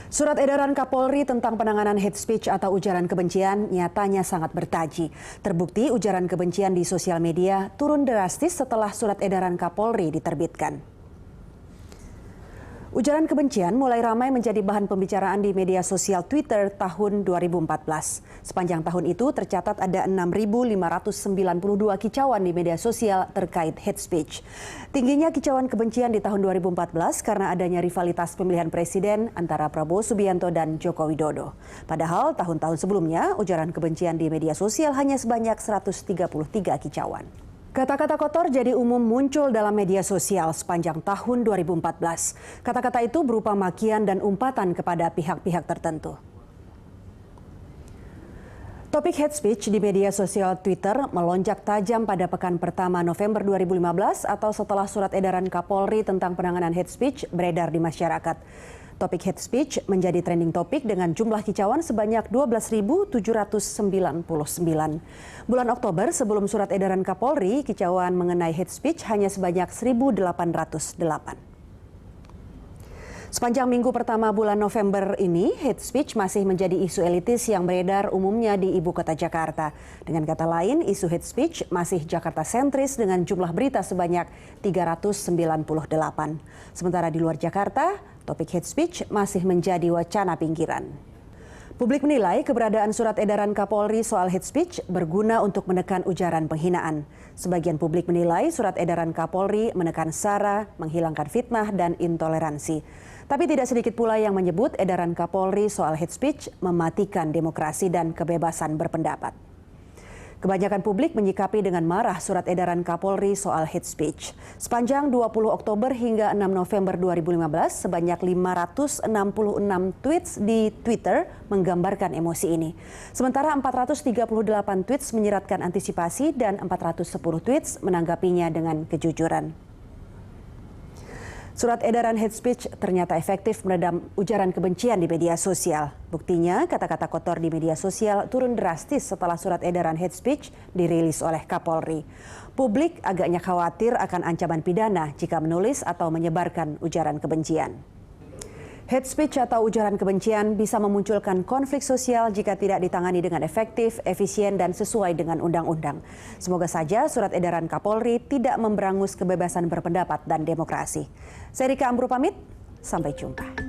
Surat edaran Kapolri tentang penanganan hate speech atau ujaran kebencian nyatanya sangat bertaji. Terbukti ujaran kebencian di sosial media turun drastis setelah surat edaran Kapolri diterbitkan. Ujaran kebencian mulai ramai menjadi bahan pembicaraan di media sosial Twitter tahun 2014. Sepanjang tahun itu tercatat ada 6.592 kicauan di media sosial terkait hate speech. Tingginya kicauan kebencian di tahun 2014 karena adanya rivalitas pemilihan presiden antara Prabowo Subianto dan Joko Widodo. Padahal tahun-tahun sebelumnya ujaran kebencian di media sosial hanya sebanyak 133 kicauan. Kata-kata kotor jadi umum muncul dalam media sosial sepanjang tahun 2014. Kata-kata itu berupa makian dan umpatan kepada pihak-pihak tertentu. Topik hate speech di media sosial Twitter melonjak tajam pada pekan pertama November 2015 atau setelah surat edaran Kapolri tentang penanganan hate speech beredar di masyarakat. Topik hate speech menjadi trending topik dengan jumlah kicauan sebanyak 12.799. Bulan Oktober sebelum surat edaran Kapolri, kicauan mengenai hate speech hanya sebanyak 1.808. Sepanjang minggu pertama bulan November ini, hate speech masih menjadi isu elitis yang beredar umumnya di ibu kota Jakarta. Dengan kata lain, isu hate speech masih Jakarta sentris dengan jumlah berita sebanyak 398. Sementara di luar Jakarta, topik hate speech masih menjadi wacana pinggiran. Publik menilai keberadaan surat edaran Kapolri soal hate speech berguna untuk menekan ujaran penghinaan. Sebagian publik menilai surat edaran Kapolri menekan SARA, menghilangkan fitnah dan intoleransi. Tapi tidak sedikit pula yang menyebut edaran Kapolri soal hate speech mematikan demokrasi dan kebebasan berpendapat. Kebanyakan publik menyikapi dengan marah surat edaran Kapolri soal hate speech. Sepanjang 20 Oktober hingga 6 November 2015, sebanyak 566 tweets di Twitter menggambarkan emosi ini. Sementara 438 tweets menyiratkan antisipasi dan 410 tweets menanggapinya dengan kejujuran. Surat edaran hate speech ternyata efektif meredam ujaran kebencian di media sosial. Buktinya, kata-kata kotor di media sosial turun drastis setelah surat edaran hate speech dirilis oleh Kapolri. Publik agaknya khawatir akan ancaman pidana jika menulis atau menyebarkan ujaran kebencian. Hate speech atau ujaran kebencian bisa memunculkan konflik sosial jika tidak ditangani dengan efektif, efisien, dan sesuai dengan undang-undang. Semoga saja surat edaran Kapolri tidak memberangus kebebasan berpendapat dan demokrasi. Saya Rika Ambru pamit, sampai jumpa.